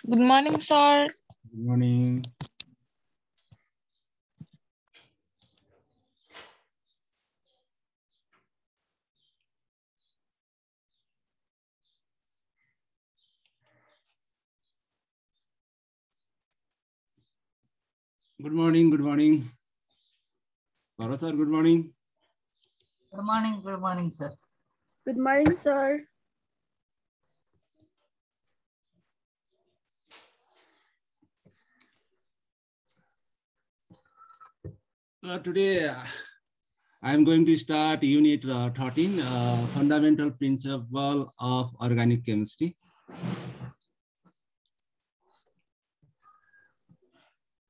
Good morning, sir. Good morning. Good morning. Good morning. Bharat sir, good morning. Good morning, sir. Good morning, sir. Today, I am going to start Unit 13, Fundamental Principle of Organic Chemistry.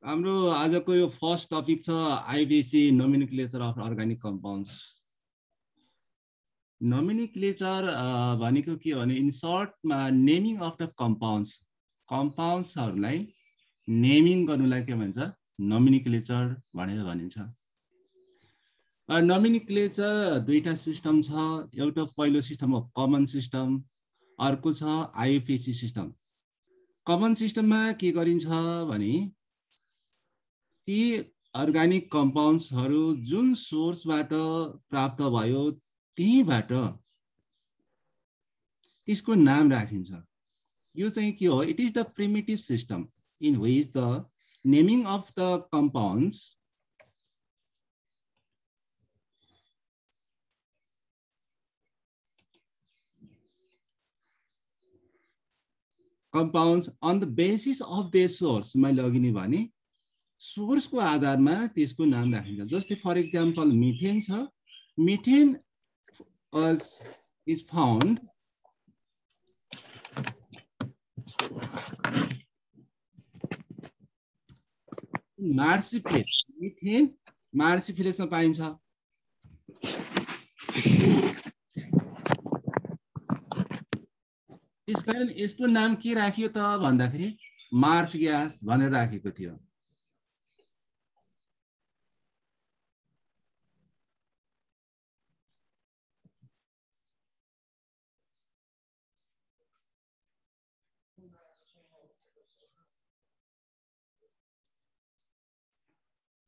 हाम्रो आजको यो first topic छ IUPAC nomenclature of organic compounds. Nomenclature भनेको के भने in सर्टमा naming of the compounds, कम्पाउन्ड्सहरुलाई naming गर्नुलाई के भन्छ nomenclature भनेर भनिन्छ. nomenclature दुईटा सिस्टम छ, एउटा पहिलो सिस्टम हो कमन सिस्टम, अर्को छ IUPAC सिस्टम. कमन सिस्टममा के गरिन्छ भने ती अर्गानिक कम्पाउन्ड्सहरु जुन सोर्सबाट प्राप्त भयो त्यहीबाट त्यसको नाम राखिन्छ. यो चाहिँ के हो? It is the primitive system in which the naming of the compounds on the basis of their source. मैले अघि नै भने सोर्स को आधारमा त्यसको नाम राखिन्छ. जस्तै फर एक्जाम्पल मिथेन छ. Methane is found in marsipilis. Methane मार्सिफिलिसमा पाइन्छ. त्यसकारण यसको नाम के राखियो त भन्दाखेरि मार्स ग्यास भनेर राखेको थियो.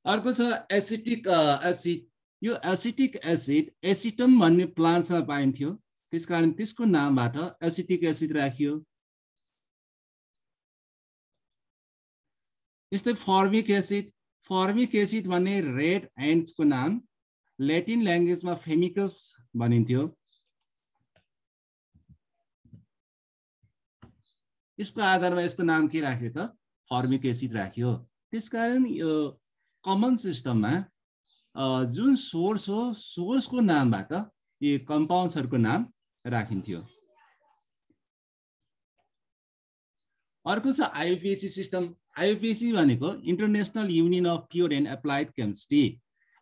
अर्को छ एसिटिक एसिड. यो एसिटिक एसिड एसिटम भन्ने प्लान्टमा पाइन्थ्यो, त्यसकारण त्यसको नामबाट एसिटिक एसिड राखियो. यस्तै फर्मिक एसिड. फर्मिक एसिड भन्ने रेड एन्ट्सको नाम ल्याटिन ल्याङ्ग्वेजमा फेमिकस भनिन्थ्यो. यसको आधारमा यसको नाम के राख्यो त फर्मिक एसिड राख्यो. त्यसकारण यो कमन सिस्टममा जुन सोर्स हो सोर्सको नामबाट यी कम्पाउन्ड्सहरुको नाम राखिन्थ्यो. अर्को छ IUPAC सिस्टम. IUPAC भनेको international union of pure and applied chemistry.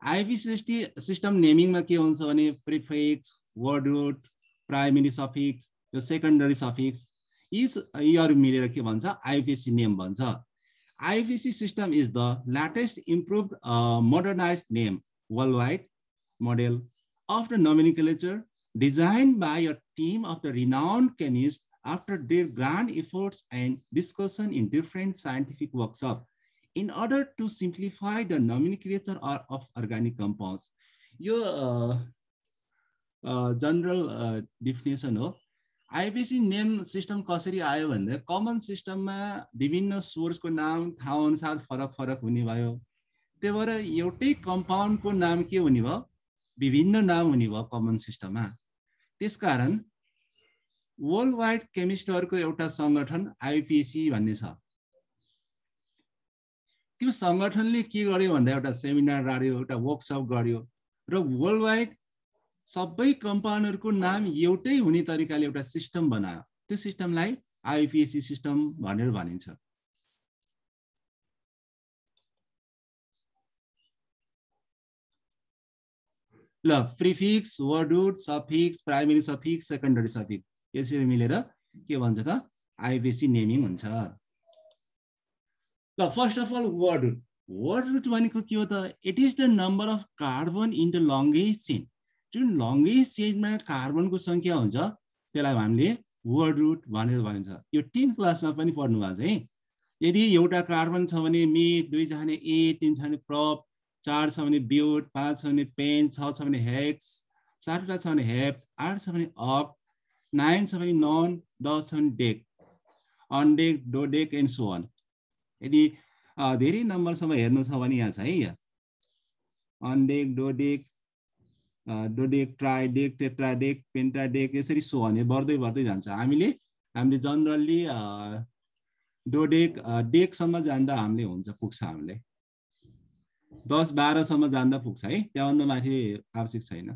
IUPAC system नेमिङमा के हुन्छ भने prefix, word root, primary suffix, यो सेकेन्डरी सफिक्स यीहरु मिलेर के भन्छ IUPAC नेम भन्छ. IUPAC system is the latest improved modernized name worldwide model of the nomenclature designed by a team of the renowned chemists after their grand efforts and discussion in different scientific workshops in order to simplify the nomenclature of organic compounds. यो general definition हो. IUPAC name system कसरी आयो भन्दा common सिस्टममा विभिन्न सोर्सको नाम ठाउँ अनुसार फरक हुने भयो. त्यही भएर एउटै कम्पाउन्डको नाम के हुने भयो विभिन्न नाम हुने भयो कमन सिस्टममा. त्यसकारण वर्ल्ड वाइड केमिस्टहरुको एउटा संगठन IUPAC भन्ने छ. त्यो संगठनले के गर्यो भन्दा एउटा सेमिनार गर्यो, एउटा वर्कसप गर्यो र वर्ल्ड वाइड सबै कम्पाउन्डहरुको नाम एउटै हुने तरिकाले एउटा सिस्टम बनायो. त्यो सिस्टमलाई IUPAC सिस्टम भनेर भनिन्छ. ल prefix, word root, suffix, primary suffix, secondary suffix यसरी मिलेर के भन्छ त IUPAC नेमिङ हुन्छ. ल first of all word root. Word root भनेको के हो त? It is the number of carbon in the longest chain. जुन लङ्गेस्ट चेनमा कार्बनको संख्या हुन्छ त्यसलाई हामीले वर्ड रुट भनेर भनिन्छ। यो 10 क्लासमा पनि पढ्नु भएको छ है। यदि एउटा कार्बन छ भने मेथ, 2 छ भने ए, 3 छ भने प्रोप, 4 छ भने ब्यूट, 5 छ भने पेन, 6 छ भने हेक्स, 7 छ भने हेप, 8 छ भने अप, 9 छ भने नन, 10 छ भने dec, undec, dodec and so on. यदि धेरै नम्बरसम्म हेर्नु छ भने यहाँ छ है, यहाँ अनडेक, डोडेक, डोडेक, ट्राइडेक, टेट्राडेक, पेन्टाडेक, यसरी सो अन बढ्दै बढ्दै जान्छ। हामीले जनरली डोडेक डेकसम्म जान्दा हामीले हुन्छ, पुग्छ हामीले 10-12 सम्म जान्दा पुग्छ है, त्यहाँभन्दा माथि आवश्यक छैन।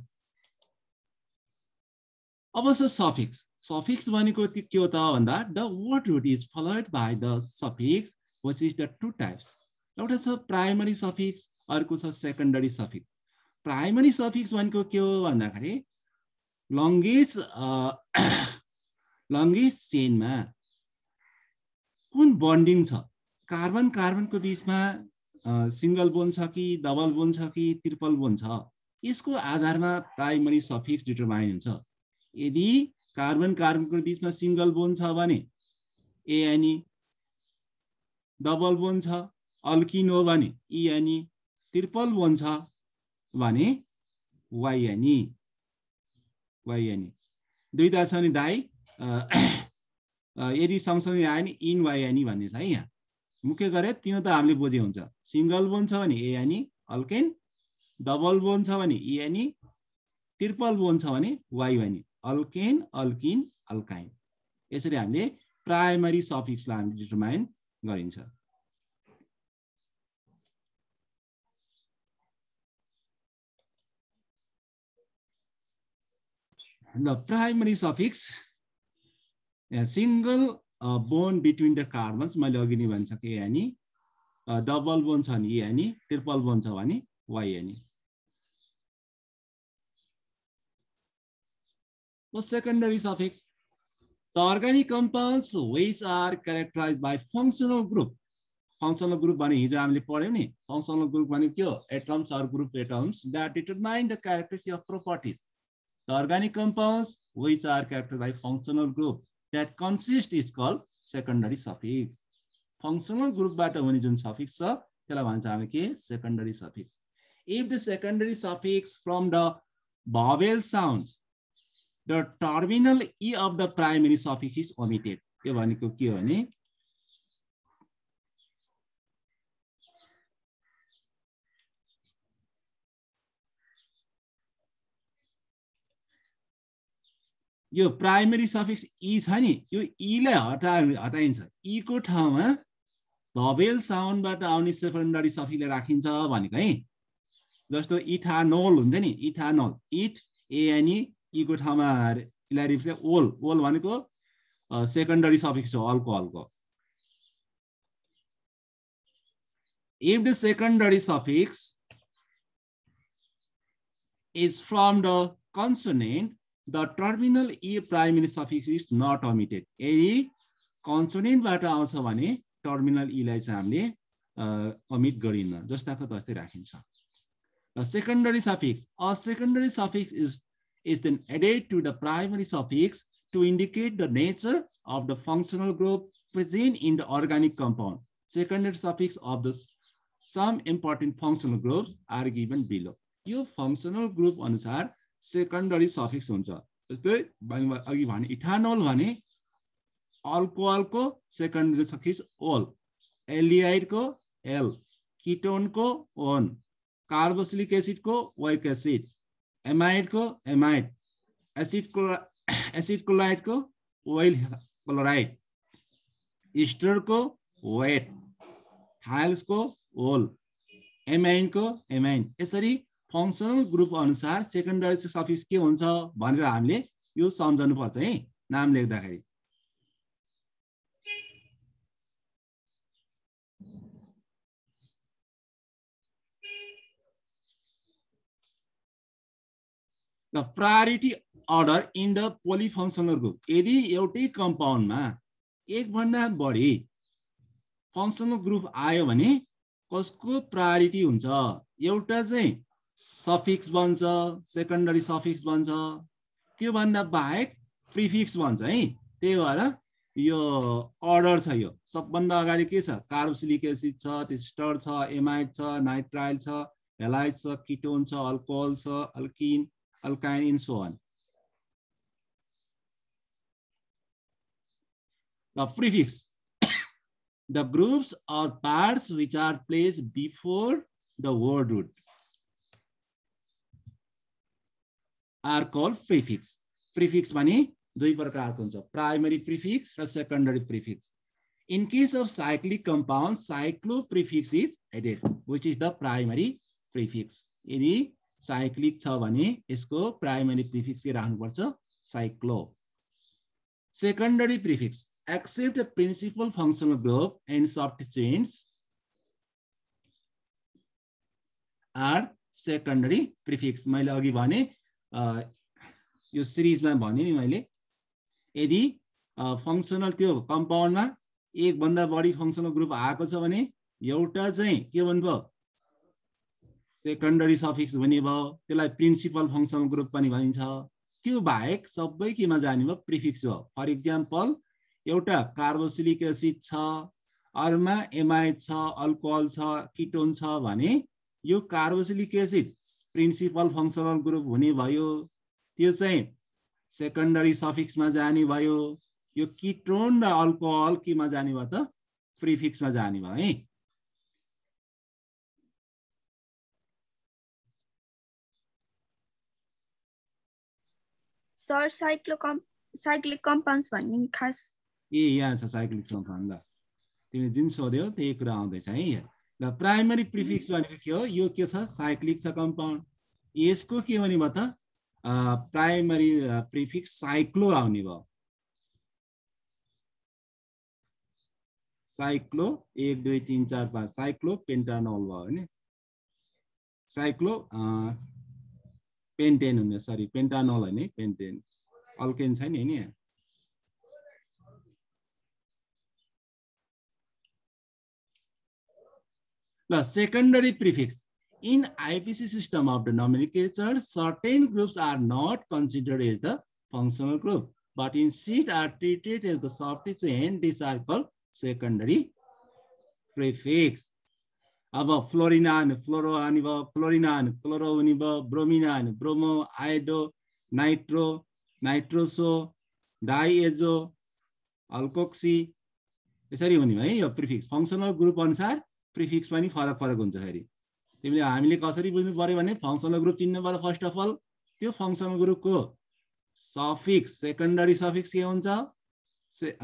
अब सफिक्स, सफिक्स भनेको के हो त भन्दा the word root is followed by the suffix which is the two types. एउटा छ प्राइमरी सफिक्स, अर्को छ सेकेन्डरी सफिक्स। प्राइमरी सफिक्स भनेको के हो भन्दाखेरि लङ्गेस्ट चेनमा कुन बन्डिङ छ, कार्बन कार्बनको बीचमा सिंगल बोन्ड छ कि डबल बोन्ड छ कि ट्रिपल बोन्ड छ, यसको आधारमा प्राइमरी सफिक्स डिटरमाइन हुन्छ। यदि कार्बन कार्बनको बीचमा सिंगल बोन्ड छ भने एएनई, डबल बोन्ड छ अल्किन हो भने इएनई, ट्रिपल बोन्ड छ भने वाइएनई, दुईटा छ भने डाइ, यदि सँगसँगै आयो भने इन वाइएनई भन्ने छ है। यहाँ मुख्य गरे तीन त हामीले बुझे हुन्छ। सिंगल बोन्ड छ भने एएनई अल्केन, डबल बोन्ड छ भने इएनई, ट्रिपल बोन्ड छ भने वाइएनई, अल्केन, अल्किन, अल्काइन। यसरी हामीले प्राइमरी सफिक्सलाई हामीले डिटरमाइन गरिन्छ। The primary suffix, a single bond between the carbons, मैले अघि नै भनिसके एएनई, डबल बोन्ड छ भने इएनई, ट्रिपल बोन्ड छ भने वाइएनई। The secondary suffix, the organic compounds which are characterized by functional group. Functional group भने हिजो हामीले पढ्यौं नि, functional group भने के हो? Atoms or group atoms that determine the characteristics of properties. The organic compounds which are characterized by functional group that consist is called secondary suffix. Functional group बाट हुने जुन suffix छ त्यसलाई भन्छ हामी के? Secondary suffix. If the secondary suffix from the vowel sounds, the terminal e of the primary suffix is omitted. यो भनेको के हो भने यो प्राइमरी सफिक्स ई छ नि, यो ई लाई हटाइन्छ। ई को ठाउँमा भवेल साउन्डबाट आउने सेकेन्डरी सफिक्सले राखिन्छ भनेको है। जस्तो इथानोल हुन्छ नि, इथानोल, इट एएनई, ई को ठाउँमा इलाई रिप्लेस ओल, ओल भनेको सेकेन्डरी सफिक्स हो अल्कोहलको। If the secondary suffix is from the consonant, the terminal e primary suffix is not omitted. यदि consonant बाट आउँछ भने terminal e लाई चाहिँ हामीले omit गरिन्न, जस्ताको तस्तै राखिन्छ। The secondary suffix, a secondary suffix is then added to the primary suffix to indicate the nature of the functional group present in the organic compound. Secondary suffix of the some important functional groups are given below. यो functional group अनुसार secondary suffix हुन्छ। जस्तै अघि भने ethanol भने alcohol को secondary suffix ओल, aldehyde को एल, कीटोन को ओन, कार्बोक्सिलिक एसिड को ओइक एसिड, एमाइड को एमाइड, एसिड क्लोराइड को ओइल क्लोराइड, ईस्टर को वेट, थाइल्स को ओल, एमाइन को एमाइन। यसरी फंक्शनल ग्रुप अनुसार सेकेन्डरी सफिक्स के हुन्छ भनेर हामीले यो सम्झनु पर्छ है नाम लेख्दाखेरि। The priority order in the polyfunctional group, यदि एउटै कम्पाउन्डमा एक भन्दा बढी फंक्शनल ग्रुप आयो भने कसको प्रायोरिटी हुन्छ? एउटा चाहिँ सफिक्स बन्छ, सेकेन्डरी सफिक्स बन्छ, त्यो भन्दा बाहेक प्रिफिक्स बन्छ है। त्यही भएर यो अर्डर छ। यो सबभन्दा अगाडि के छ? कार्बोक्सिलिक एसिड छ, एस्टर छ, एमाइड छ, नाइट्राइल छ, हेलाइड छ, किटोन छ, अल्कोहल छ, alkene, alkyne and so on. The prefix, the groups or parts which are placed before the word root are called prefix. Prefix भने दुई प्रकारको हुन्छ, प्राइमरी प्रिफिक्स र secondary prefix. In case of cyclic compounds, cycloprefix is added, which is the primary prefix. यदि cyclic छ भने यसको primary prefix के राख्नुपर्छ? cyclo. Secondary prefix, except the principal functional group and substituents are secondary prefix. मैले अघि भने यो सिरिजमा भने नि मैले, यदि फंक्शनल त्यो कम्पाउन्डमा एक भन्दा बढी फंक्शनल ग्रुप आएको छ भने एउटा चाहिँ के भन्नुभयो? सेकेन्डरी सफिक्स भन्ने भयो, त्यसलाई प्रिन्सिपल फंक्शनल ग्रुप पनि भनिन्छ. त्यो बाहेक सबै केमा जाने भयो? प्रिफिक्स हो. फर एक्जाम्पल एउटा कार्बोक्सिलिक एसिड छ, अरूमा एमाइड छ, अल्कोहल छ, किटोन छ भने यो carboxylic acid principal functional group हुने भयो, त्यो चाहिँ सेकेन्डरी सफिक्समा जाने भयो. यो किटोन र अल्कोहल केमा जाने भयो त? प्रिफिक्समा जाने भयो है. सर साइक्लिक कम्पाउन्ड्स भन्ने खास यहाँ छ साइक्लिक कम्पाउन्ड. ल तिमीले जुन सोध्यौ त्यही कुरा आउँदैछ है यहाँ. ल प्राइमरी प्रिफिक्स भनेको के हो? यो के छ? साइक्लिक छ कम्पाउन्ड. यसको के हुने भयो त? प्राइमरी प्रिफिक्स साइक्लो आउने भयो. साइक्लो 1 2 3 4 5 साइक्लो पेन्टानोल भयो हैन. साइक्लो पेन्टेन हुने, सरी पेन्टानोल हैन, पेन्टेन. अल्केन छैन हैन यहाँ. The secondary prefix. In IPC system of the nomenclature, certain groups are not considered as the functional group, but instead are treated as the substituent. These are called secondary prefix. अब फ्लोरिनान फ्लोरो आने भयो, क्लोरिनान chloro हुने भयो, ब्रोमिनान bromo, आइडो nitro nitroso, डाइएजो alkoxy, यसरी हुने है यो prefix. Functional group अनुसार प्रिफिक्स पनि फरक फरक हुन्छ. फेरि तिमीले हामीले कसरी बुझ्नु पर्यो भने फंक्शनल ग्रुप चिन्नु पर्यो. फर्स्ट अफ अल त्यो फंक्शनल ग्रुपको सफिक्स, सेकेन्डरी सफिक्स के हुन्छ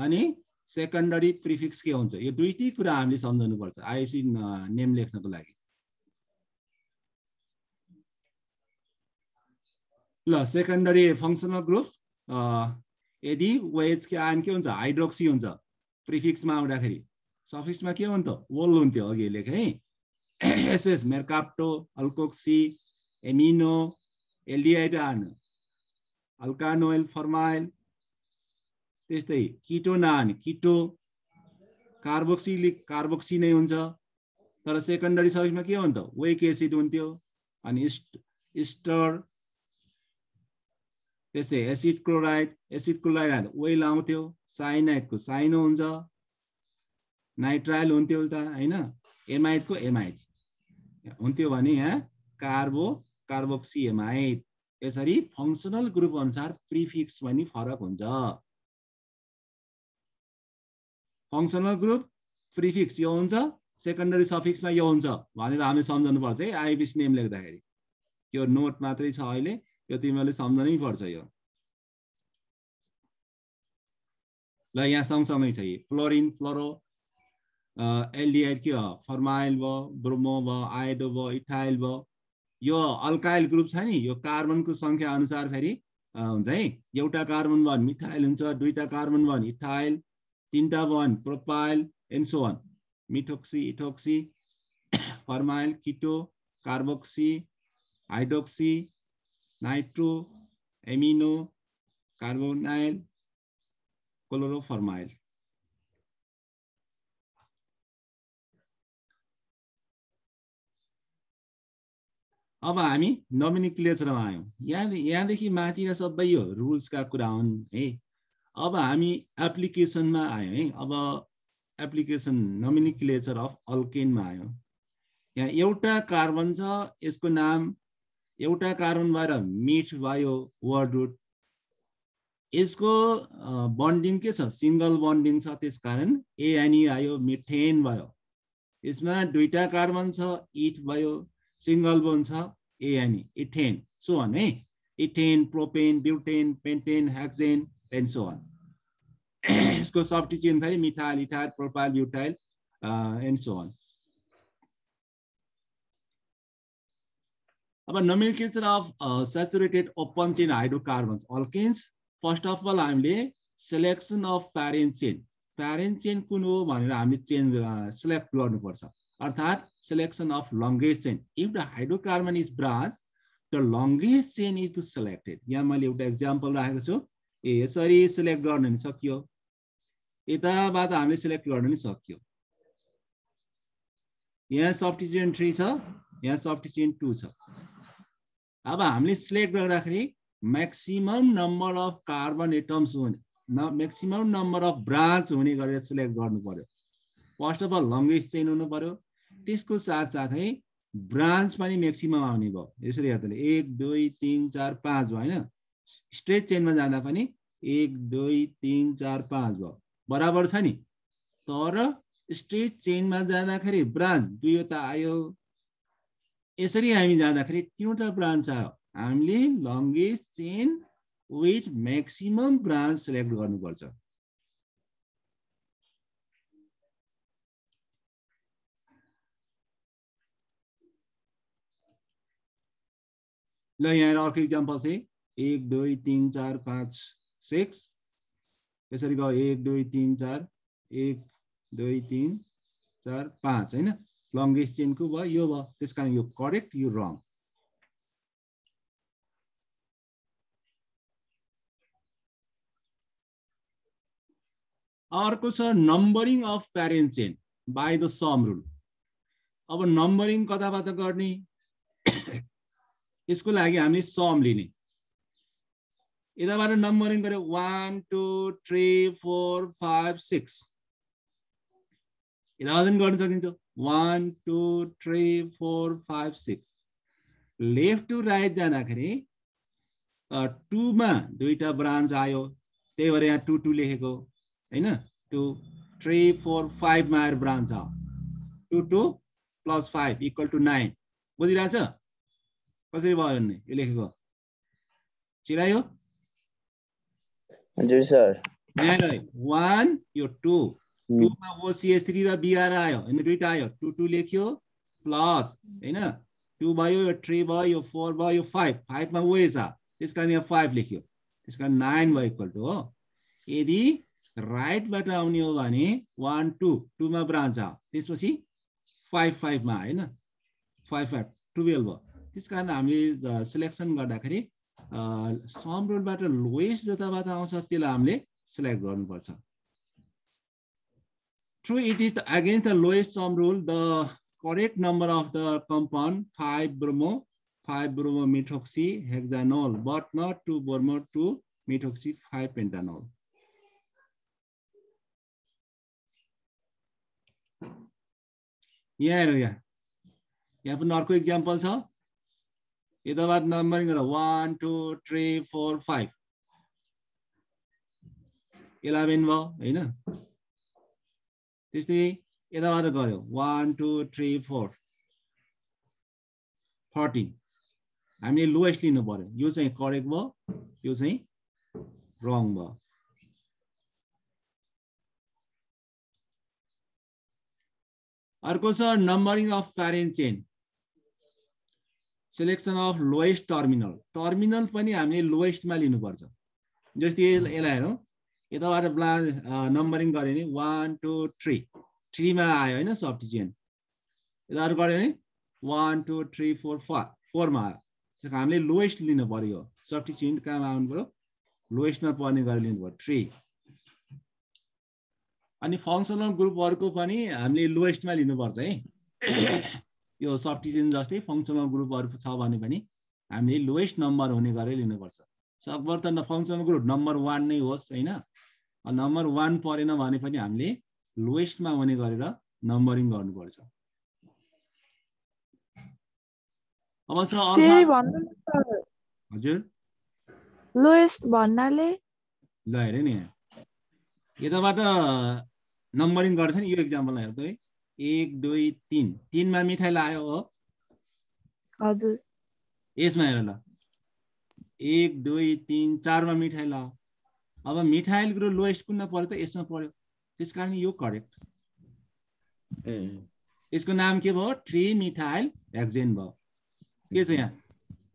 अनि सेकेन्डरी प्रिफिक्स के हुन्छ, यो दुईटै कुरा हामीले सम्झनु पर्छ आइएफसी नेम लेख्नको लागि. ल सेकेन्डरी फंक्शनल ग्रुप यदि वेज के आन के हुन्छ? हाइड्रोक्सी हुन्छ. प्रिफिक्समा आउँदाखेरि सफिक्समा के हुन्छ? वोल हुन्थ्यो अघि लेखे है. एसएस मेर्काप्टो, अल्कोक्सी, एमिनो, एल्डिहाइड आन, अल्कानोइल फर्माइल, त्यस्तै किटोनान किटो, कार्बोक्सिलिक कार्बोक्सी नै हुन्छ. तर सेकेन्डरी सफिक्समा के हुन्छ? वेक एसिड हुन्थ्यो. अनि इस्टर, त्यसै एसिड क्लोराइड वेल आउँथ्यो. साइनाइडको साइनो हुन्छ. नाइट्राइल हुन्थ्यो उल्टा हैन. एमाइडको एमाइड हुन्थ्यो भने यहाँ कार्बोक्सी एमाइड. यसरी फंक्शनल ग्रुप अनुसार प्रिफिक्स पनि फरक हुन्छ. फंक्शनल ग्रुप प्रिफिक्स यो हुन्छ, सेकेन्डरी सफिक्समा यो हुन्छ भनेर हामीले सम्झनु पर्छ है आइएफसी नेम लेख्दाखेरि. यो नोट मात्रै छ अहिले, यो तिमीले सम्झनै पर्छ यो. ल यहाँ सँगसँगै छ फ्लोरिन फ्लोरो, एल्डिहाइड के हो? फर्माइल भयो, ब्रोमो भयो, आइडो भयो, इथाइल भयो. यो अल्काइल ग्रुप छ नि, यो कार्बनको संख्या अनुसार फेरि हुन्छ है. एउटा कार्बन भयो भने मिथाइल हुन्छ, दुईटा कार्बन भयो भने इथाइल, तीनटा भयो भने propyl and so on. Methoxy, ethoxy, formyl, keto, carboxy, hydroxy, nitro, amino, carbonyl, chloroformyl. अब हामी नोमेनक्लेचरमा आयौं. यहाँदेखि माथिका सबै यो रुल्सका कुरा हुन् है. अब हामी एप्लिकेसनमा आयौँ है। अब एप्लिकेसन नोमेनक्लेचर अफ अल्केनमा आयौँ। यहाँ एउटा कार्बन छ, यसको नाम एउटा कार्बनबाट मिट भयो वर्ड रुट। यसको बन्डिङ के छ? सिंगल बन्डिङ छ, त्यसकारण एएनई आयो, मिथेन भयो। यसमा दुईटा कार्बन छ, इथ भयो, सिंगल बोन्ड छ, एएनई, इथेन, सो अन है। Ethane, propane, butane, pentane, hexane and so on. इसको सब्स्टिट्युएन्ट फेरि methyl, ethyl, propyl, butyl and so on. अब nomenclature of saturated open chain hydrocarbons alkanes, first of all हामीले selection of parent chain, parent chain कुन हो भनेर हामीले chain select गर्नुपर्छ, अर्थात् selection of longest chain. If the hydrocarbon is branch the longest chain is selected. यहाँ मैले एउटा एक्जाम्पल राखेको छु। यसरी सिलेक्ट गर्न नि सकियो, यताबाट हामीले सिलेक्ट गर्न नि सकियो। यहाँ सब्स्टिट्युएन्ट 3 छ, यहाँ सब्स्टिट्युएन्ट 2 छ। अब हामीले सिलेक्ट गर्दाखेरि maximum number of carbon atoms हुने, मैक्सिमम नंबर अफ ब्रांच हुने गरेर सिलेक्ट गर्नु पर्यो। First of all longest chain हुनु पर्यो, त्यसको साथसाथै ब्रांच पनि मैक्सिमम आउने भयो। यसरी हेर्दा 1 2 3 4 5 भयो हैन। स्ट्रेट चेनमा जाँदा पनि 1 2 3 4 5 भयो, बराबर छ नि। तर स्ट्रेट चेनमा जाँदाखेरि ब्रांच दुईवटा आयो, यसरी हामी जाँदाखेरि तीनवटा ब्रान्च आयो। हामीले longest chain with maximum branch select गर्नुपर्छ। ल यहाँ अर्को इक्जाम्पल चाहिँ 1 2 3 4 5 6 यसरी गयो 1 2 3 4 1 2 3 4 5 हैन। लंगेस्ट चेन को भयो, यो भयो, त्यसकारण यो करेक्ट, यो रङ। अर्को छ numbering of parent chain by the sum rule. अब नम्बरिङ कताबाट गर्ने, यसको लागि हामीले सम लिने। यताबाट नम्बरिङ गरे 1 2 3 4 5 6, यताबाट गर्न सकिन्छ 1 2 3 4 5 6। लेफ्ट टु राइट जाँदाखेरि 2 मा दुईटा ब्रान्च आयो, त्यही भएर यहाँ 2 2 लेखेको हैन। 2 3 4 5 मा आएर ब्रान्च आयो, 2 2 + 5 = 9। बुझिरहेछ कसरी भयो भन्ने? यो लेखेको चिरायो? हजुर सर। यहाँ 1 यो 2 2 मा OCH3 र BR आयो हैन, दुईटा आयो, 2 2 लेख्यो प्लस हैन, 2 भयो, यो 3 भयो, यो 4 भयो, यो 5 5 मा OH आ, त्यसकारण यहाँ 5 लेख्यो, त्यसकारण 9 भयो इक्वल टु हो। यदि राइटबाट आउने हो भने 1 2 2 मा ब्रान्च आयो, त्यसपछि 5 5 मा हैन, 5 5 12 भयो। त्यसकारण हामीले सिलेक्सन गर्दाखेरि सम रुलबाट लोएस्ट जताबाट आउँछ त्यसलाई हामीले सिलेक्ट गर्नुपर्छ। True, it is against the lowest sum rule. The correct number of the compound 5-bromo 5-bromo-methoxy hexanol, but not 2-bromo 2-methoxy 5-pentanol. यहाँ पनि अर्को एक्जाम्पल छ। यताबाट नम्बरिङ गरेर 1 2 3 4 5 11 भयो हैन। त्यस्तै यताबाट गयो 1 2 3 4 13। हामीले लोएस्ट लिनु पर्यो, यो चाहिँ करेक्ट भयो, यो चाहिँ रङ भयो। अर्को छ numbering of parent chain, selection of lowest terminal. Terminal पनि हामीले लोएस्टमा लिनुपर्छ। जस्तै यसलाई हेरौँ, यताबाट नम्बरिङ गऱ्यो भने 1 2 3 3 मा आयो हैन सब्स्टिट्युएन्ट। यताबाट गऱ्यो भने 1 2 3 4 4 मा आयो, त्यसको हामीले लोएस्ट लिनु पर्यो। सब्स्टिट्युएन्ट कहाँमा आउनु पर्यो? लोएस्टमा पर्ने गरेर लिनु पर्यो 3। अनि फङ्सनल ग्रुपहरुको पनि हामीले लोएस्टमा लिनुपर्छ है। यो सब्स्टिट्युएन्ट जस्तै फङ्सनल ग्रुपहरु छ भने पनि हामीले लोएस्ट नम्बर हुने गरेर लिनुपर्छ। सकभर त फङ्सनल ग्रुप नम्बर 1 नै होस् हैन, नम्बर 1 परेन भने पनि हामीले लोएस्टमा हुने गरेर नम्बरिङ गर्नुपर्छ। अब छ फेरि भन्नु न सर, हजुर लोएस्ट भन्नाले ल हेरे नि यताबाट नम्बरिङ गर्छ नि। यो एक्जाम्पल हेर त है, 1 2 3 3 मा मिठाइल आयो हो। हजुर यसमा हेर ल, 1 2 3 4 मा मिठाइल आयो। अब मिठाइलको लोएस्ट कुनमा पर्यो त? यसमा पर्यो। त्यसकारण यो करेक्ट। यसको नाम के भयो? 3 मिथाइल हेक्सेन भयो। के छ यहाँ?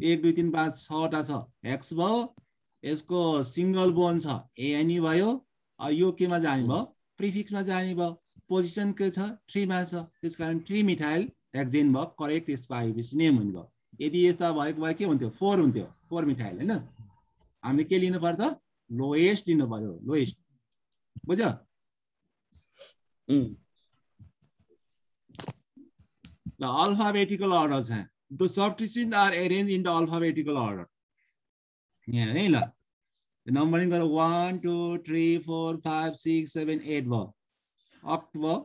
1 2 3 5 6 वटा छ, हेक्स भयो। यसको सिंगल बोन्ड छ, एएनई भयो। यो केमा जाने भयो? प्रिफिक्समा जाने भयो। पोजिसन के छ? 3 मा छ। त्यसकारण 3 मिथाइल हेक्सेन भयो। करेक्ट यसको आइयुपिएसी नेम हुने भयो। यदि यस्ता भएको भए के हुन्थ्यो? 4 हुन्थ्यो, 4 मिथाइल हैन। हामीले के लिनु पर्छ? लोएस्ट लिनु पर्यो, लोएस्ट। बुझ्यो? The alphabetical order छ। The substituents are arranged in the alphabetical order. यहाँ है ल, नम्बरिङ गरेर 1 2 3 4 5 6 7 8 भयो। अक्ट भयो,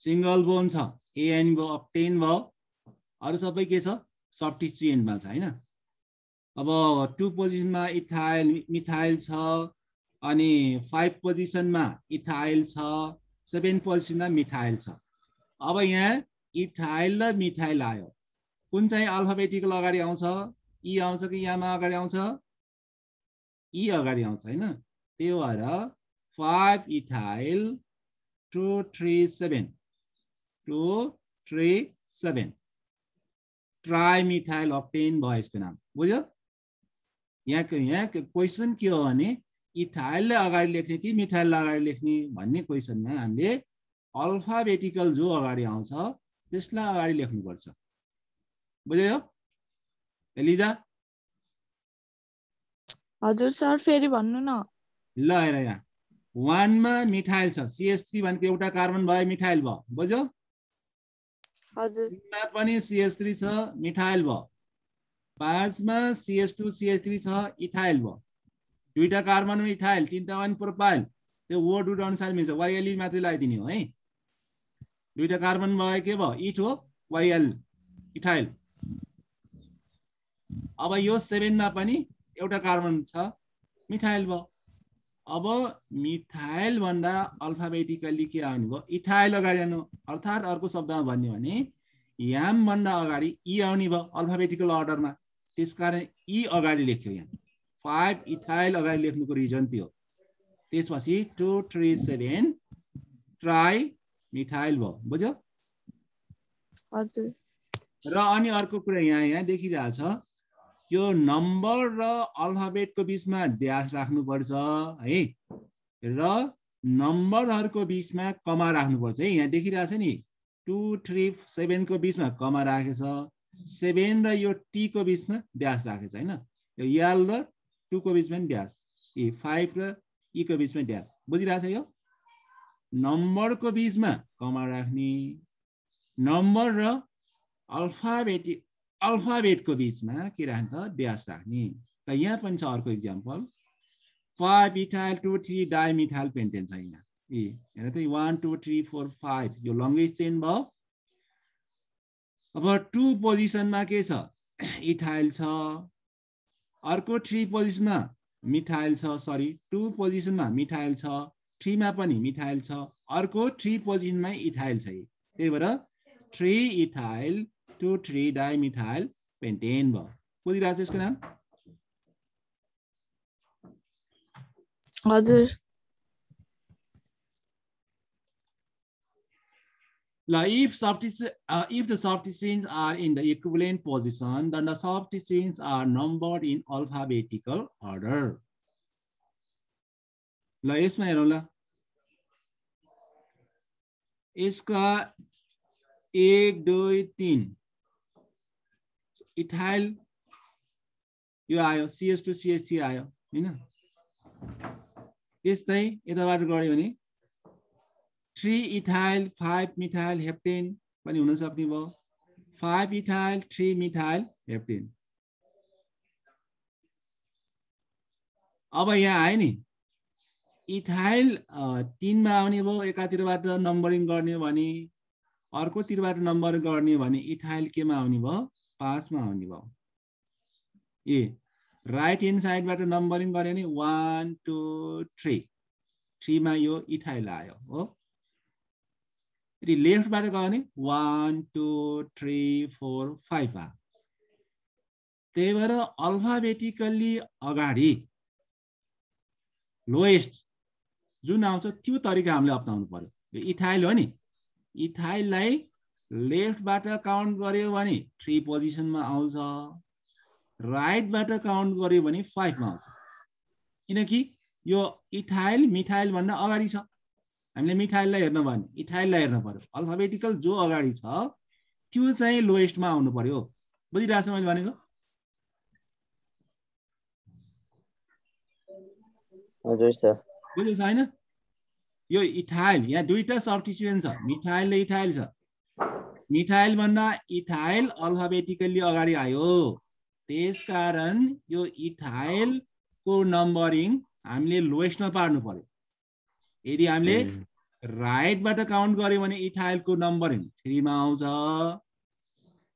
सिंगल बोन छ, एएन भयो, अक्टेन भयो। अरु सबै के छ? सब्स्टिट्युएन्टमा छ हैन। अब 2 पोजिसनमा इथाइल मिथाइल छ, अनि 5 पोजिसनमा इथाइल छ, 7 पोजिसनमा मिथाइल छ। अब यहाँ इथाइल र मिथाइल आयो। कुन चाहिँ अल्फाबेटिकल अगाडि आउँछ? ई आउँछ कि यामा अगाडि आउँछ? ई अगाडि आउँछ हैन। त्यही भएर 5 इथाइल 2 3 7 2 3 7 ट्राइमिथाइल अक्टेन भयो यसको नाम। बुझ्यो? यहाँ क्वेसन के हो भने इथाइलले अगाडि लेख्ने कि मिथाइलले अगाडि लेख्ने भन्ने क्वेसनमा हामीले अल्फाबेटिकल जो अगाडि आउँछ त्यसलाई अगाडि लेख्नुपर्छ। बुझ्यो? एलिजा? हजुर सर, फेरि भन्नु न। ल हेर यहाँ 1 मा मिथाइल छ, CH3 भनेको एउटा कार्बन भयो, मिथाइल भयो। बुझ्यो? हजुर 3 मा पनि CH3 छ, मिथाइल भयो। 5 मा CH2 CH3 छ, इथाइल भयो। दुईटा कार्बन इथाइल, तीनटा वन प्रोपाइल। त्यो वर्ड रुट अनुसार मिल्छ, YLE मात्रै लगाइदिने हो है। दुईटा कार्बन भयो, के भयो? इथ हो, YL इथाइल। अब यो 7 मा पनि एउटा कार्बन छ, मिथाइल भयो। अब मिथाइल भन्दा अल्फाबेटिकली के आउनु भयो? इथाइल अगाडि आउनु। अर्थात् अर्को शब्दमा भन्ने भने याम भन्दा अगाडि ई आउने भयो अल्फाबेटिकल अर्डरमा। त्यसकारण ई अगाडि लेख्यो। यहाँ 5 इथाइल अगाडि लेख्नुको रिजन त्यो। त्यसपछि 2 3 7 ट्राई मिथाइल भयो। बुझ्यो? हजुर र अनि अर्को कुरा यहाँ देखिरहेछ, यो नम्बर र अल्फाबेटको बीचमा ड्यास राख्नुपर्छ है, र नम्बरहरूको बीचमा कमा राख्नुपर्छ है। यहाँ देखिरहेछ नि 2 3 7 को बीचमा कमा राखेछ, 7 र यो टी को बीचमा ड्यास राखेछ हैन। यो एल र 2 को बीचमा ड्यास, 5 र ई को बीचमा ड्यास। बुझिरहेछ? यो नम्बरको बीचमा कमा राख्ने, नम्बर र अल्फाबेटको बीचमा के राख्ने त? ड्यास राख्ने। र यहाँ पनि छ अर्को इक्जाम्पल, 5 इथाइल 2 3 डाइमिथाइल पेन्टेन छ। यहाँ हेर त 1 2 3 4 5 यो लङ्गेस्ट चेन भयो। अब 2 पोजिसनमा के छ? इथाइल छ। अर्को 3 पोजिसनमा मिथाइल छ, सरी 2 पोजिसनमा मिथाइल छ, 3 मा पनि मिथाइल छ, अर्को 3 पोजिसनमा इथाइल छ। त्यही भएर 3 इथाइल 2 3 डाइमिथाइल पेन्टेन भयो। बुझिरहेछ यसको नाम? हजुर If the substituents are in the equivalent position, then the substituents are numbered in alphabetical order. ल यसमा हेरौँ ल, यसका 1 2 3 इथाइल यो आयो, CH2 CH3 आयो हैन। त्यस्तै यताबाट गऱ्यो भने 3 इथाइल 5 मिथाइल हेप्टेन पनि हुन सक्ने भयो, 5 इथाइल 3 मिथाइल हेप्टेन। अब यहाँ आयो नि इथाइल 3 मा आउने भयो एकातिरबाट नम्बरिङ गर्ने भने अर्कोतिरबाट नम्बर गर्ने भने इथाइल केमा आउने भयो 5 मा आउने भयो ए राइट ह्यान्ड साइडबाट नम्बरिङ गरे भने 1 2 3 3 मा यो इथाइल आयो हो यदि लेफ्टबाट गयो भने 1 2 3 4 5 आ त्यही भएर अल्फाबेटिकल्ली अगाडि लोएस्ट जुन आउँछ त्यो तरिका हामीले अपनाउनु पर्यो यो इथाइल हो नि इथाइललाई लेफ्टबाट काउन्ट गर्यो भने 3 पोजिसनमा आउँछ राइटबाट काउन्ट गर्यो भने 5 मा आउँछ किनकि यो इथाइल मिथाइल भन्दा अगाडि छ हामीले मिथाइललाई हेर्न भने इथाइललाई हेर्न पर्यो अल्फाबेटिकल जो अगाडि छ त्यो चाहिँ लोएस्टमा आउनु पर्यो बुझिरहेछ मैले भनेको हजुर सर बुझ्यो छैन यो इथाइल यहाँ दुईटा सब्स्टिट्युएन्ट छ मिथाइल र इथाइल छ मिथाइल भन्दा इथाइल अल्फाबेटिकल्ली अगाडि आयो त्यसकारण यो इथाइल को नम्बरिङ हामीले लोएस्टमा पार्नु पर्यो यदि हामीले राइटबाट काउन्ट गर्यो भने इथाइलको नम्बरिङ 3 मा आउँछ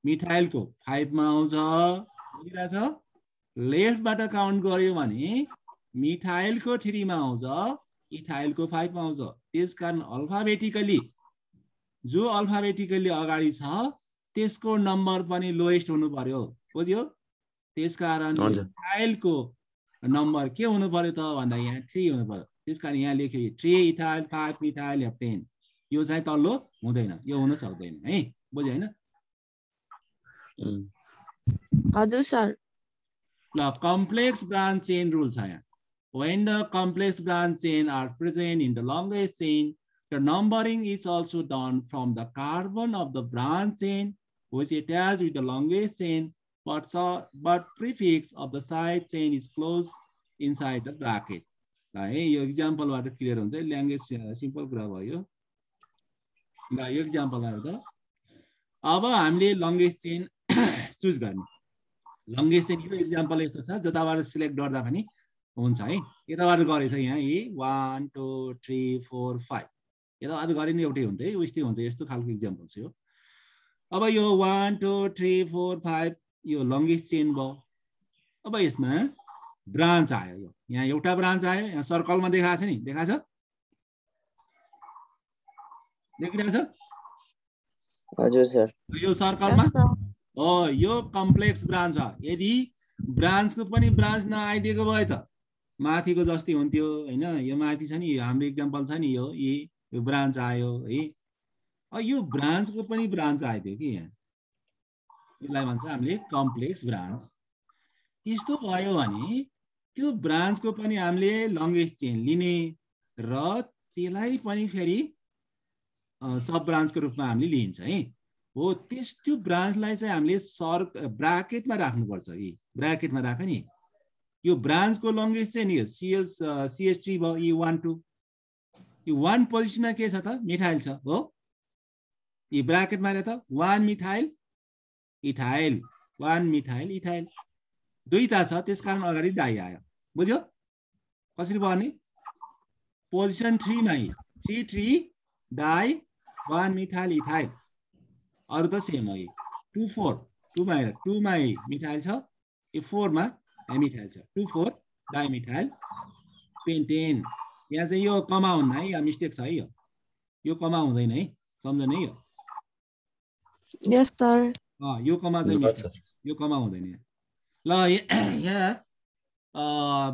मिथाइलको 5 मा आउँछ बुझिरहेछ लेफ्टबाट काउन्ट गर्यो भने मिथाइलको 3 मा आउँछ इथाइलको 5 मा आउँछ त्यसकारण अल्फाबेटिकली जो अल्फाबेटिकली अगाडि छ त्यसको नम्बर पनि लोएस्ट हुनु पर्यो बुझ्यो त्यसकारण इथाइलको नम्बर के हुनु पर्यो त भन्दा यहाँ 3 हुनु पर्यो त्यसकारण यहाँ लेख्यो 3 इथाइल 5 मिथाइल 10 यो चाहिँ तल्लो हुँदैन यो हुन सक्दैन है बुझ्यो हैन हजुर सर ल कम्प्लेक्स ब्रान्च चेन रुल छ यहाँ when the complex branch chain are present in the longest chain the numbering is also done from the carbon of the branch chain which is attached with the longest chain but prefix of the side chain is closed inside the bracket ल है यो example बाट clear हुन्छ language simple कुरा भयो ल यो example हेर्दा अब हामीले लङ्गेस्ट चेन चुज गर्ने लङ्गेस्ट चेन यो एक्जाम्पल यस्तो छ जताबाट सिलेक्ट गर्दा पनि हुन्छ है यताबाट गरेछ यहाँ 1 2 3 4 5 यताबाट गरे नि एउटै हुन्छ है उस्तै हुन्छ यस्तो खालको एक्जाम्पल छ यो अब यो 1 2 3 4 5 यो लङ्गेस्ट चेन भयो अब यसमा ब्रान्च आयो यो यहाँ एउटा ब्रान्च आयो यहाँ सर्कलमा देखाएको छ नि देखाएको छ देखिरहेछ हजुर सर यो सर्कलमा हो यो कम्प्लेक्स ब्रान्च हो यदि ब्रान्चको पनि ब्रान्च नआइदिएको भए त माथिको जस्तै हुन्थ्यो हैन यो माथि छ नि हाम्रो एक्जाम्पल छ नि यो ब्रान्च आयो है यो ब्रान्चको पनि ब्रान्च आइदियो कि यहाँ यसलाई भन्छ हामीले कम्प्लेक्स ब्रान्च यस्तो भयो भने त्यो ब्रान्चको पनि हामीले लङ्गेस्ट चेन लिने र त्यसलाई पनि फेरि सब ब्रान्चको रूपमा हामीले लिन्छ है हो त्यो ब्रान्चलाई चाहिँ हामीले ब्राकेटमा राख्नुपर्छ कि ब्राकेटमा राख नि यो ब्रान्चको लङ्गेस्ट चाहिँ नि CH3 भयो यो 1 2 यो 1 पोजिसनमा के छ त मिथाइल छ हो यो ब्राकेटमा हेर त 1 मिथाइल इथाइल 1 मिथाइल इथाइल दुईटा छ त्यसकारण अगाडि डाइ आयो बुझ्यो कसरी गर्ने पोजिसन 3 मा 3 3 डाइ 1 मिथाइल इथाइल अरु त सेम हो 2 4 2 मा हेर 2 मा मिथाइल छ यो 4 मा मिथाइल छ 2 4 डाइ मिथाइल पेन्टेन यहाँ चाहिँ यो कमा हुन्न है या मिस्टेक छ है यो कमा हुँदैन है सम्झनु है यो यस सर यो कमा चाहिँ मिस्टेक यो कमा हुँदैन ल यहाँ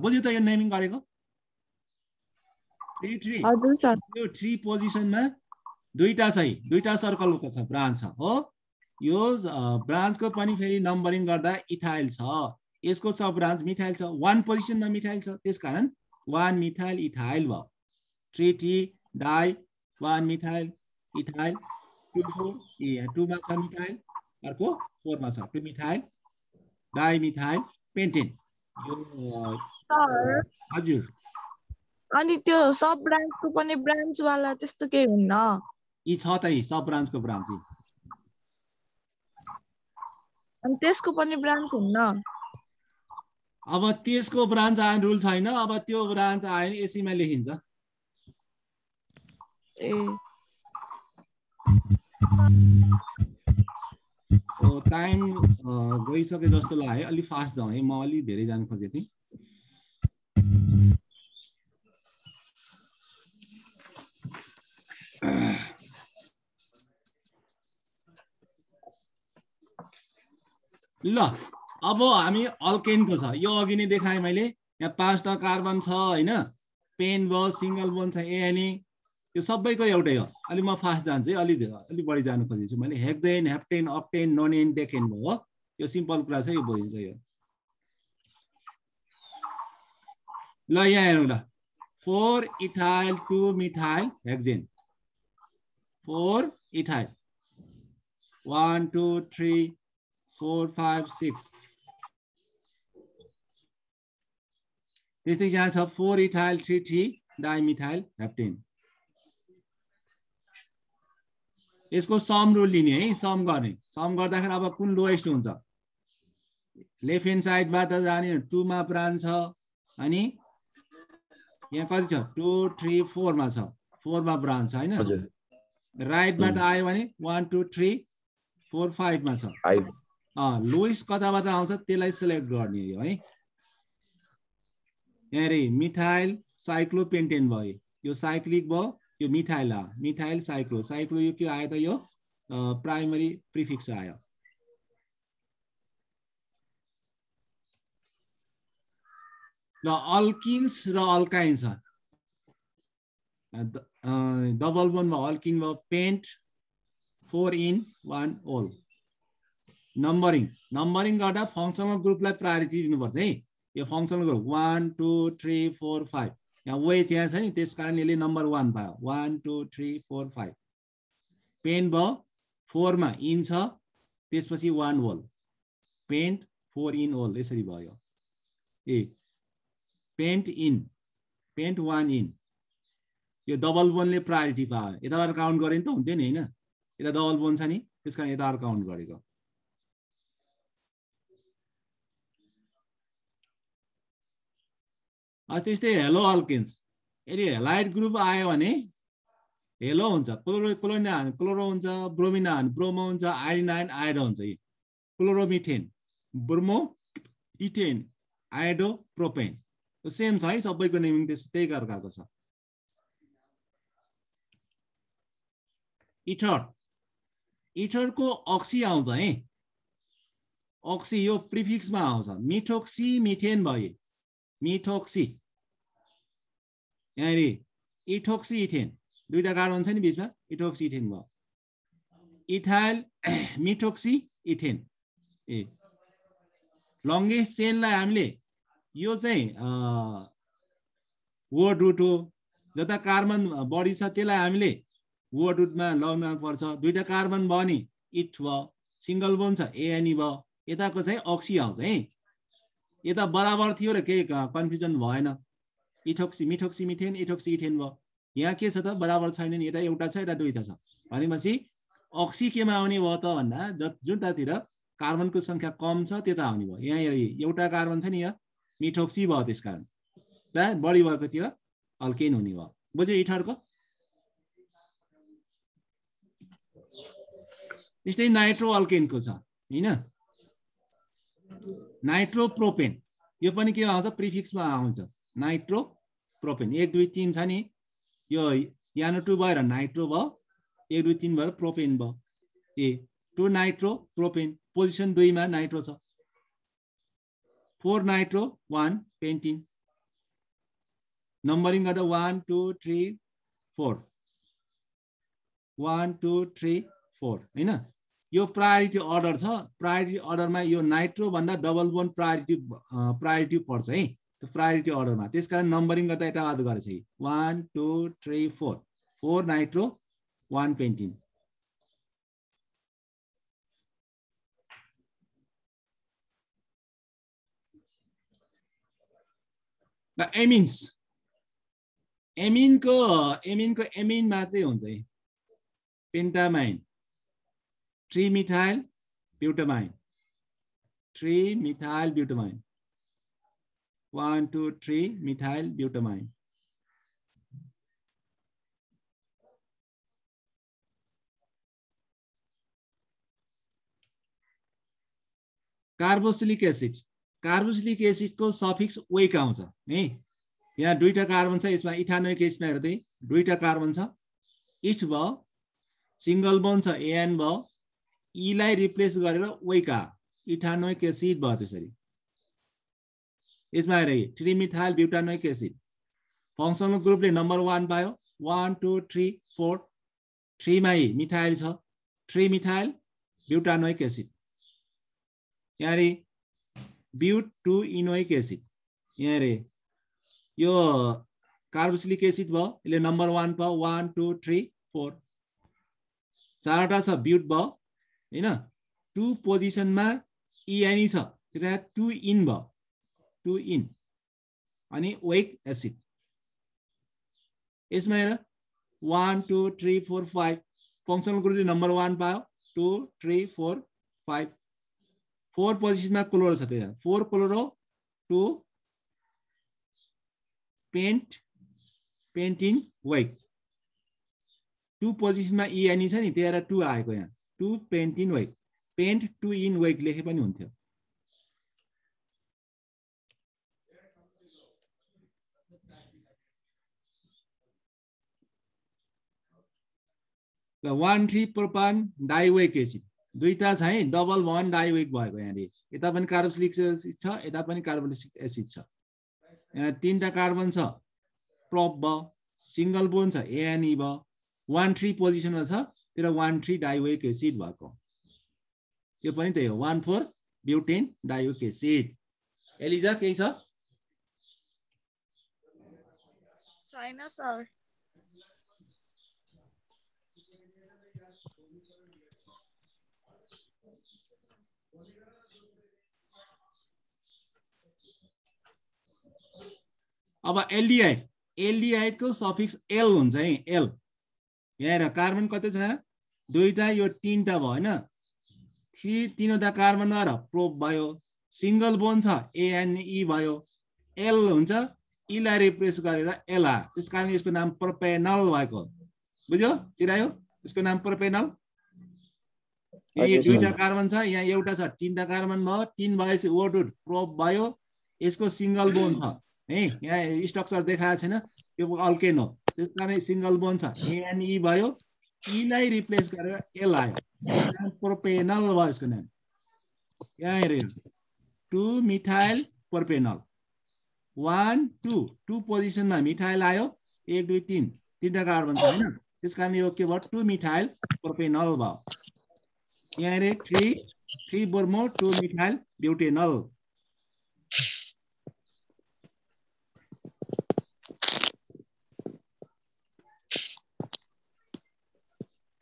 बुझ्यो त यो नेमिङ गरेको 3 3 हजुर सर यो 3 पोजिसनमा दुईटा छ दुईटा सर्कलको छ ब्रान्च छ हो यो ब्रान्चको पनि फेरि नम्बरिङ गर्दा इथाइल छ यसको सब ब्रान्च मिथाइल छ 1 पोजिसनमा मिथाइल छ त्यसकारण 1 मिथाइल इथाइल भयो 3 3 डाइ 1 मिथाइल इथाइल 2 4 2 मा छ मिथाइल अर्को 4 मा छ 2 मिथाइल डाइ मिथाइल पेन्टेन यो हजुर अनि त्यो सब ब्रान्चको पनि ब्रान्च वाला त्यस्तो केही हुन्न यी छ त सब ब्रान्चको ब्रान्च अनि त्यसको पनि ब्रान्च हुन्न अब त्यसको ब्रान्च आयो रुल छैन अब त्यो ब्रान्च आयो भने यसैमा लेखिन्छ ए टाइम गइसके जस्तो लाग्यो अलि फास्ट जाउँ है म अलि धेरै जान खोजेको थिएँ ल अब हामी अल्केनको छ यो अघि नै देखाएँ मैले यहाँ 5टा कार्बन छ हैन पेन भयो सिंगल बोन्ड छ एएनए यो सबैको एउटै हो अलि म फास्ट जान्छु है अलि बढी जान खोजेछु मैले हेक्सेन हेप्टेन अक्टेन नोनेन डेकेन भयो यो सिम्पल कुरा छ यो बुझिन्छ यो ल यहाँ हेरौँ ल 4 इथाइल 2 मिथाइल हेक्सेन 4 इथाइल 1 2 3 4 5 6 त्यस्तै यहाँ छ 4 इथाइल 3 3 डाइमिथाइल हेप्टेन यसको सम रुल लिने है सम गर्ने सम गर्दाखेरि अब कुन लोएस्ट हुन्छ लेफ्ट ह्यान्ड साइडबाट जाने 2 मा ब्रान्च छ अनि यहाँ कति छ 2 3 4 मा छ 4 मा ब्रान्च छ हैन राइटबाट आयो भने 1 2 3 4 5 मा छ लोएस्ट कताबाट आउँछ त्यसलाई सिलेक्ट गर्ने हो है यहाँ रे मिथाइल साइक्लोपेन्टेन भयो यो साइक्लिक भयो यो मिथाइल मिथाइल साइक्लो साइक्लो यो के आयो त यो प्राइमरी प्रिफिक्स आयो ल अल्किन्स र अल्काइन्स डबल बोन्ड भयो अल्किन भयो पेन्ट 4 in 1 all नम्बरिङ गर्दा फंक्शनल ग्रुपलाई प्रायोरिटी दिनुपर्छ है यो फंक्शनल ग्रुप 1 2 3 4 5 यहाँ वेट यहाँ छ नि त्यसकारण यसले नम्बर 1 पायो 1 2 3 4 5 पेन्ट भयो 4 मा इन छ त्यसपछि 1 whole पेन्ट 4 in all यसरी भयो ए पेन्ट इन पेन्ट 1 in यो डबल बोनले प्रायोरिटी पायो यताबाट काउन्ट गरे नि त हुन्थ्यो नि हैन यता डबल बोन छ नि त्यसकारण यताबाट काउन्ट गरेको त्यस्तै हेलो अल्केन्स यदि हेलाइड ग्रुप आयो भने हेलो हुन्छ क्लोरो क्लोरो हुन्छ ब्रोमिन ब्रोमो हुन्छ आयोडिन आयोडो हुन्छ यो chloromethane bromo ethane iodo propane same छ है सबैको नेमिङ त्यही प्रकारको छ इथर इथरको अक्सी आउँछ है अक्सी यो प्रिफिक्समा आउँछ मिथोक्सी मिथेन भयो मिथोक्सी यहाँ इथोक्सी इथेन दुईटा कार्बन छ नि बीचमा इथोक्सी इथेन भयो इथाइल मिथोक्सी इथेन ए लङ्गेस्ट चेनलाई हामीले यो चाहिँ वर्ड रुट हो जता कार्बन बढी छ त्यसलाई हामीले वर्ड रुटमा लगाउनु पर्छ दुईटा कार्बन भयो नि इथ भयो सिंगल बोन छ एएनई भयो यताको चाहिँ अक्सी आउँछ है यता बराबर थियो र केही कन्फ्युजन भएन ethoxy methoxy methane ethoxy ethane भयो यहाँ के छ त बराबर छैन नि यता एउटा छ यता दुईटा छ भनेपछि अक्सी केमा आउने भयो त भन्दा जुनतातिर कार्बनको संख्या कम छ त्यता आउने भयो यहाँ एउटा कार्बन छ नि यहाँ मिथोक्सी भयो त्यसकारण त्यहाँ बढी भएकोतिर अल्केन हुने भयो बुझ्यो इथरको त्यस्तै नाइट्रो अल्केनको छ हैन नाइट्रो प्रोपेन यो पनि के आउँछ प्रिफिक्समा आउँछ नाइट्रो प्रोपेन 1 2 3 छ नि यो यहाँ 2 भएर नाइट्रो भयो 1 2 3 भएर प्रोपेन भयो ए 2 नाइट्रो प्रोपेन पोजिसन 2 मा नाइट्रो छ 4 नाइट्रो 1 पेन्टिन नम्बरिङ गर्दा 1 2 3 4 1 2 3 4 हैन यो प्रायोरिटी अर्डर छ प्रायोरिटी अर्डरमा यो नाइट्रो भन्दा डबल बोन प्रायोरिटी पर्छ है त्यो प्रायोरिटी अर्डरमा त्यसकारण नम्बरिङ गर्दा यता याद गरेछ 1 2 3 4 4 नाइट्रो 1 पेन्टिन ल एमिन्स एमिनको एमिन मात्रै हुन्छ है पेन्टामाइन 3 methyl butamine 3 methyl butamine 1 2 3 methyl butamine carboxylic acid को सफिक्स वेक आउँछ है। यहाँ दुईटा कार्बन छ, यसमा इथानोइक एसिडमा हेर्दै दुईटा कार्बन छ, इस्ट भयो, सिंगल बोन्ड छ एन भयो, ई लाई रिप्लेस गरेर वेक आ इथानोइक एसिड भयो। त्यसरी यसमा हेरे 3 मिथाइल ब्युटानोइक एसिड फंक्सनल ग्रुपले नम्बर 1 पायो, 1 2 3 4 3 मा मिथाइल छ, 3 मिथाइल ब्युटानोइक एसिड। यहाँ रे ब्यूट 2 इनोइक एसिड, यहाँ रे यो कार्बोक्सिलिक एसिड भयो, यसले नम्बर 1 पायो, 1 2 3 4 चारवटा छ ब्यूट भयो हैन। 2 पोजिसनमा इएनई छ, त्यसले 2 इन भयो, 2 इन अनि वेक एसिड। यसमा हेर 1 2 3 4 5 फंक्सनल ग्रुपले नम्बर 1 पायो, 2 3 4 5 4 पोजिसनमा क्लोरो छ, त्यहाँ 4 क्लोरो 2 पेन्टिन वेक। 2 पोजिसनमा इएनई छ नि, त्यही भएर 2 आएको यहाँ, 2 पेन्टिन वेक। पेन्ट 2 इन वेक लेखे पनि हुन्थ्यो। ल 1,3 प्रोपान डाइवेक एसिड दुईटा छ है, डबल बन्ड डाइवेक भएको। यहाँ यता पनि कार्बोक्सिलिक एसिड छ, यता पनि कार्बोक्सिलिक एसिड छ। यहाँ 3टा कार्बन छ, प्रोप भयो, सिंगल बोन्ड छ एएनई भयो, 1,3 पोजिसनमा छ, त्यसले 1,3 डाइवेक एसिड भएको। यो पनि त्यही हो, 1,4 ब्युटेन डाइवेक एसिड। एलिजा केही छ? छैन सर। अब एल्डिहाइड को सफिक्स एल हुन्छ है, एल। यहाँ कार्बन कति छ? दुईटा, यो 3टा भयो हैन, 3वटा कार्बन र प्रोप भयो, सिंगल बोन्ड छ एएनई भयो, एल हुन्छ, ई लाई रिप्लेस गरेर एल आ, त्यसकारण यसको नाम प्रोपेनल भएको। बुझ्यो चिरायो? यसको नाम प्रोपेनल। यहाँ दुईटा कार्बन छ, यहाँ एउटा छ, 3टा कार्बन भयो, 3 भएपछि O2 प्रोप भयो, यसको सिंगल बोन्ड छ है, यहाँ स्ट्रक्चर देखाएको छैन, यो अल्केन हो, त्यसकारण सिंगल बोन्ड छ, एएनई भयो, ई लाई रिप्लेस गरेर एल आयो, त्यसकारण प्रोपेनल भयो यसको नाम। यहाँ हेर्नु 2 मिथाइल प्रोपेनल, 1 2 2 पोजिसनमा मिथाइल आयो, 1 2 3 3टा कार्बन छ हैन, त्यसकारण यो के भयो? 2 मिथाइल प्रोपेनल भयो। यहाँ हेरे 3 ब्रोमो 2 मिथाइल ब्युटेनल।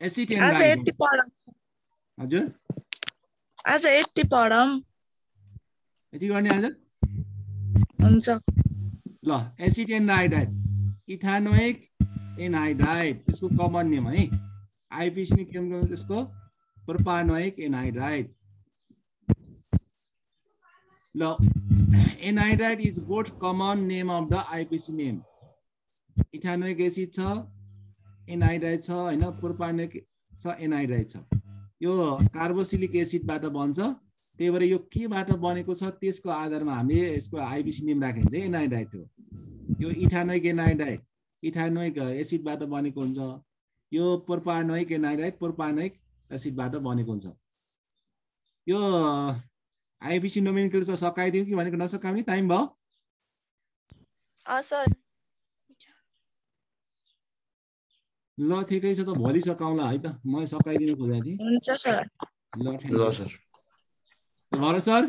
एसिटेन आज 80 पढौँ। हजुर आज 80 पढौँ। यति गर्ने आज? हुन्छ। ल एसिटेन आइडाइड, इथानोइक एनहाइड्राइड, त्यसको कमन नेम है। आइपिसी ने के गर्नु त्यसको? Propanoic anhydride. ल anhydride is both common name of the IUPAC name. Ethanoic acid छ, एनहाइड्राइड छ हैन, प्रोपानोइक छ, एनहाइड्राइड छ। यो कार्बोक्सिलिक एसिडबाट बन्छ, त्यही भएर यो केबाट बनेको छ त्यसको आधारमा हामीले यसको आइपिसी नेम राखेको चाहिँ एनहाइड्राइड हो। यो इथानोइक एनहाइड्राइड इथानोइक एसिडबाट बनेको हुन्छ, यो प्रोपानोइक एनहाइड्राइड प्रोपानोइक एसिडबाट बनेको हुन्छ। यो आइपिसी नोमेनक्लेचर सकाइदिउँ कि भनेको नसकाउने? टाइम भयो? सर ल ठिकै छ त, भोलि सकाउँला है त, म सकाइदिनु खोजेको थिएँ। हुन्छ सर। ल सर। भरत सर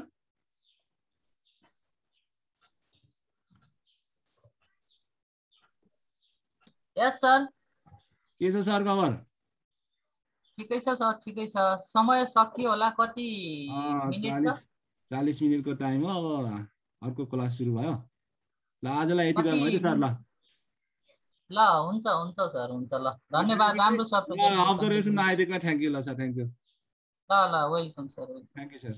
यस सर। के छ सर खबर? ठिकै छ सर, ठिकै छ। समय सकियो होला, कति मिनेट छ? 40 मिनेटको टाइम हो। अब अर्को क्लास सुरु भयो। ल आजलाई यति गरौँ है त सर। ल हुन्छ हुन्छ सर, हुन्छ। ल धन्यवाद, राम्रो छ प्रेजेन्टेसन। अब्जर्भेसन आइदिएको, थ्यांक यू। ल सर, थ्यांक यू। ल welcome sir. Thank you sir.